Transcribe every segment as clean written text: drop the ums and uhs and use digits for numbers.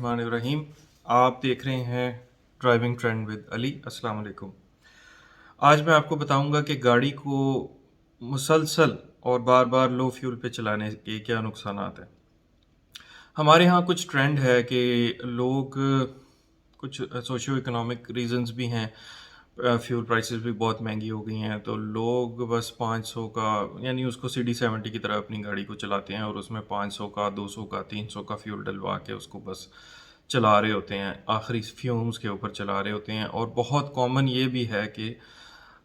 बिस्मिल्लाहिर्रहमानिर्रहीम। आप देख रहे हैं ड्राइविंग ट्रेंड विद अली। अस्सलाम वालेकुम। आज मैं आपको बताऊंगा कि गाड़ी को मुसलसल और बार बार लो फ्यूल पे चलाने के क्या नुकसानात हैं। हमारे यहाँ कुछ ट्रेंड है कि लोग कुछ सोशियो इकोनॉमिक रीजंस भी हैं। फ्यूल प्राइसेस भी बहुत महंगी हो गई हैं, तो लोग बस 500 का यानी उसको CD70 की तरह अपनी गाड़ी को चलाते हैं और उसमें 500 का, 200 का, 300 का फ्यूल डलवा के उसको बस चला रहे होते हैं, आखिरी फ्यूम्स के ऊपर चला रहे होते हैं। और बहुत कॉमन ये भी है कि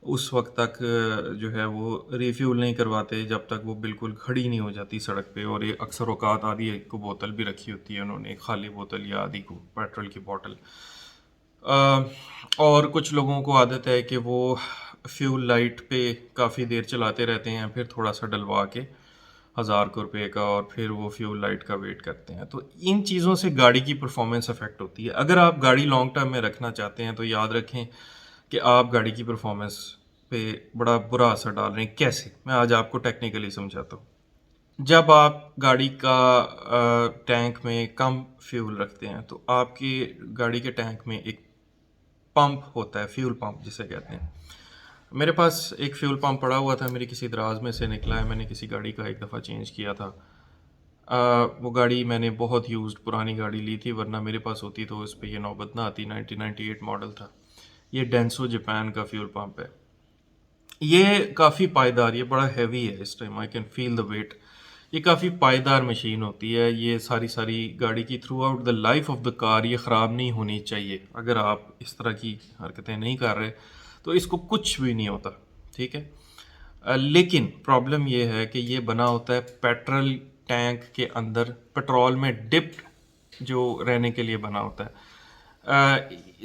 उस वक्त तक जो है वो रिफ्यूल नहीं करवाते जब तक वो बिल्कुल खड़ी नहीं हो जाती सड़क पे। और ये अक्सर औकात आधी एक को बोतल भी रखी होती है उन्होंने, एक खाली बोतल या आधी को पेट्रोल की बोतल। और कुछ लोगों को आदत है कि वो फ्यूल लाइट पे काफ़ी देर चलाते रहते हैं, फिर थोड़ा सा डलवा के 1000 रुपये का और फिर वो फ्यूल लाइट का वेट करते हैं। तो इन चीज़ों से गाड़ी की परफॉर्मेंस अफेक्ट होती है। अगर आप गाड़ी लॉन्ग टर्म में रखना चाहते हैं तो याद रखें कि आप गाड़ी की परफॉर्मेंस पे बड़ा बुरा असर डाल रहे हैं। कैसे, मैं आज आपको टेक्निकली समझाता हूँ। जब आप गाड़ी का टैंक में कम फ्यूल रखते हैं तो आपकी गाड़ी के टैंक में एक पंप होता है, फ्यूल पंप जिसे कहते हैं। मेरे पास एक फ्यूल पंप पड़ा हुआ था, मेरी किसी दराज में से निकला है, मैंने किसी गाड़ी का एक दफ़ा चेंज किया था। वो गाड़ी मैंने बहुत यूज्ड पुरानी गाड़ी ली थी, वरना मेरे पास होती तो इस पे ये नौबत ना आती। 1998 मॉडल था। ये डेंसो जापान का फ्यूल पंप है। ये काफ़ी पायदार, ये बड़ा हैवी है, इस time I can feel the weight. ये काफ़ी पायदार मशीन होती है। ये सारी सारी गाड़ी की through out the life of the car ये ख़राब नहीं होनी चाहिए। अगर आप इस तरह की हरकतें नहीं कर रहे तो इसको कुछ भी नहीं होता, ठीक है। लेकिन प्रॉब्लम ये है कि ये बना होता है पेट्रोल टैंक के अंदर, पेट्रोल में डिप्ड जो रहने के लिए बना होता है।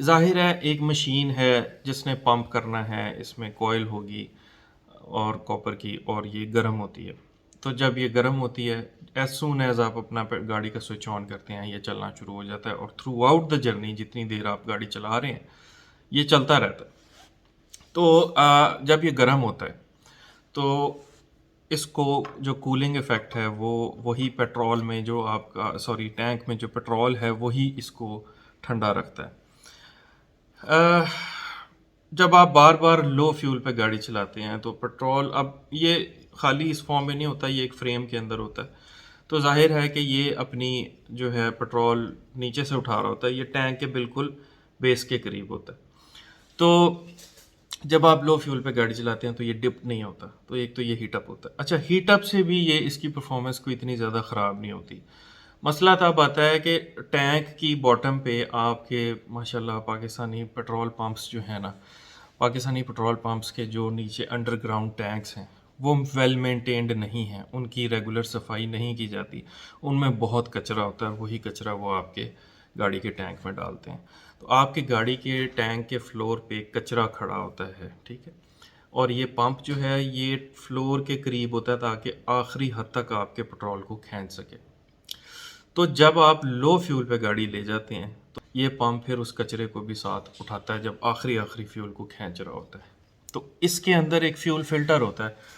जाहिर है एक मशीन है जिसने पंप करना है, इसमें कॉइल होगी और कॉपर की, और ये गर्म होती है। तो जब ये गर्म होती है, एज सुन एज आप अपना गाड़ी का स्विच ऑन करते हैं, ये चलना शुरू हो जाता है और थ्रू आउट द जर्नी जितनी देर आप गाड़ी चला रहे हैं ये चलता रहता है। तो जब ये गर्म होता है तो इसको जो कूलिंग इफ़ेक्ट है वो वही पेट्रोल में जो आपका टैंक में जो पेट्रोल है वही इसको ठंडा रखता है। अ, जब आप बार बार लो फ्यूल पे गाड़ी चलाते हैं तो पेट्रोल, अब ये खाली इस फॉर्म में नहीं होता, ये एक फ्रेम के अंदर होता है। तो जाहिर है कि ये अपनी जो है पेट्रोल नीचे से उठा रहा होता है, ये टैंक के बिल्कुल बेस के करीब होता है। तो जब आप लो फ्यूल पे गाड़ी चलाते हैं तो ये डिप नहीं होता, तो एक तो ये हीटअप होता है। अच्छा, हीटअप से भी ये इसकी परफॉर्मेंस को इतनी ज़्यादा ख़राब नहीं होती। मसला तब आता है कि टैंक की बॉटम पे आपके माशाल्लाह पाकिस्तानी पेट्रोल पंप्स जो हैं ना, पाकिस्तानी पेट्रोल पंप्स के जो नीचे अंडरग्राउंड टैंक्स हैं वो वेल मेंटेन्ड नहीं हैं, उनकी रेगुलर सफाई नहीं की जाती, उनमें बहुत कचरा होता है, वही कचरा वो आपके गाड़ी के टैंक में डालते हैं। तो आपकी गाड़ी के टैंक के फ्लोर पे कचरा खड़ा होता है, ठीक है। और ये पंप जो है ये फ्लोर के करीब होता है ताकि आखिरी हद तक आपके पेट्रोल को खींच सके। तो जब आप लो फ्यूल पे गाड़ी ले जाते हैं तो ये पंप फिर उस कचरे को भी साथ उठाता है जब आखिरी आखिरी फ्यूल को खींच रहा होता है। तो इसके अंदर एक फ्यूल फिल्टर होता है।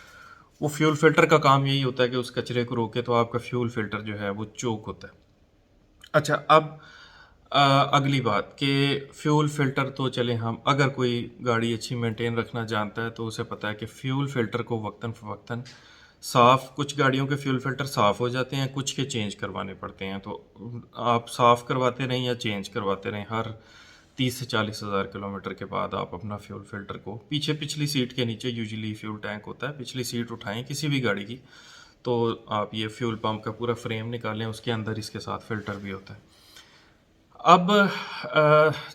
वो फ्यूल फिल्टर का काम यही होता है कि उस कचरे को रोके, तो आपका फ्यूल फिल्टर जो है वो चोक होता है। अच्छा, अब अगली बात कि फ्यूल फ़िल्टर तो चले, हम अगर कोई गाड़ी अच्छी मेंटेन रखना जानता है तो उसे पता है कि फ्यूल फ़िल्टर को वक्तन फ़वक्तन साफ़, कुछ गाड़ियों के फ्यूल फ़िल्टर साफ़ हो जाते हैं, कुछ के चेंज करवाने पड़ते हैं। तो आप साफ़ करवाते रहें या चेंज करवाते रहें, हर 30 से 40 हज़ार किलोमीटर के बाद आप अपना फ्यूल फ़िल्टर को पीछे पिछली सीट के नीचे यूजुअली फ्यूल टैंक होता है, पिछली सीट उठाएं किसी भी गाड़ी की, तो आप ये फ्यूल पंप का पूरा फ्रेम निकालें, उसके अंदर इसके साथ फ़िल्टर भी होता है। अब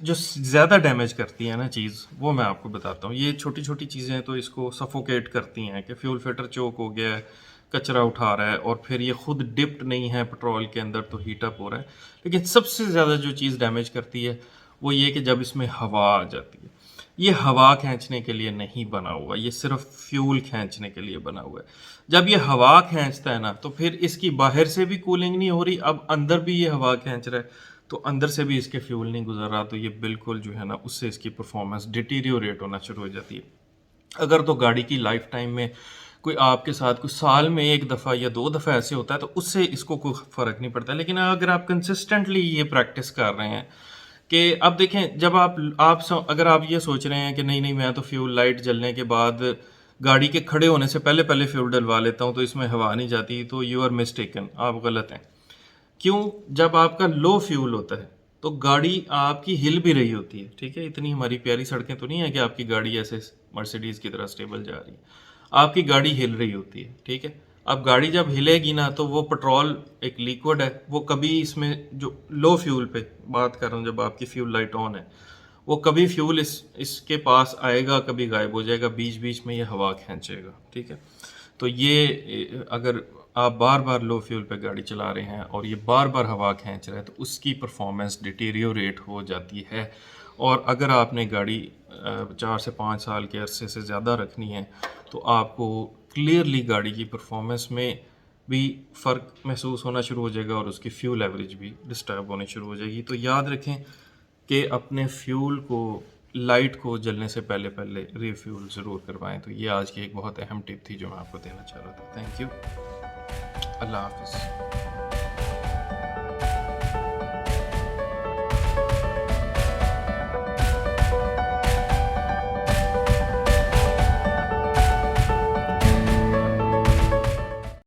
जो ज़्यादा डैमेज करती है ना चीज़, वो मैं आपको बताता हूँ। ये छोटी छोटी चीज़ें तो इसको सफोकेट करती हैं कि फ्यूल फिल्टर चोक हो गया है, कचरा उठा रहा है और फिर ये खुद डिप्ट नहीं है पेट्रोल के अंदर तो हीटअप हो रहा है। लेकिन सबसे ज़्यादा जो चीज़ डैमेज करती है वो ये कि जब इसमें हवा आ जाती है। ये हवा खींचने के लिए नहीं बना हुआ, ये सिर्फ फ्यूल खींचने के लिए बना हुआ है। जब ये हवा खींचता है ना तो फिर इसकी बाहर से भी कूलिंग नहीं हो रही, अब अंदर भी ये हवा खींच रहा है तो अंदर से भी इसके फ्यूल नहीं गुजर रहा, तो ये बिल्कुल जो है ना उससे इसकी परफॉर्मेंस डिटीरियोरेट होना शुरू हो जाती है। अगर तो गाड़ी की लाइफ टाइम में कोई आपके साथ कोई साल में 1 दफ़ा या 2 दफ़ा ऐसे होता है तो उससे इसको कोई फ़र्क नहीं पड़ता। लेकिन अगर आप कंसिस्टेंटली ये प्रैक्टिस कर रहे हैं कि अब देखें, जब अगर आप ये सोच रहे हैं कि नहीं, नहीं मैं तो फ्यूल लाइट जलने के बाद गाड़ी के खड़े होने से पहले फ्यूल डलवा लेता हूँ तो इसमें हवा नहीं जाती, तो यू आर मिस्टेकन, आप गलत हैं। क्यों? जब आपका लो फ्यूल होता है तो गाड़ी आपकी हिल भी रही होती है, ठीक है? इतनी हमारी प्यारी सड़कें तो नहीं है कि आपकी गाड़ी ऐसे मर्सिडीज़ की तरह स्टेबल जा रही है। आपकी गाड़ी हिल रही होती है, ठीक है? अब गाड़ी जब हिलेगी ना तो वो पेट्रोल एक लिक्विड है, वो कभी इसमें जो लो फ्यूल पे बात कर रहा हूँ, जब आपकी फ्यूल लाइट ऑन है, वो कभी फ्यूल इसके पास आएगा, कभी गायब हो जाएगा, बीच बीच में ये हवा खींचेगा, ठीक है? तो ये अगर आप बार बार लो फ्यूल पे गाड़ी चला रहे हैं और ये बार बार हवा खींच रहा है तो उसकी परफॉर्मेंस डिटीरियोरेट हो जाती है। और अगर आपने गाड़ी 4 से 5 साल के अरसे से ज़्यादा रखनी है तो आपको क्लियरली गाड़ी की परफॉर्मेंस में भी फ़र्क महसूस होना शुरू हो जाएगा और उसकी फ्यूल एवरेज भी डिस्टर्ब होनी शुरू हो जाएगी। तो याद रखें कि अपने फ्यूल को, लाइट को जलने से पहले पहले रिफ्यूल ज़रूर करवाएं। तो ये आज की एक बहुत अहम टिप थी जो मैं आपको देना चाह रहा था। Thank you. अल्लाह हाफ़िज़।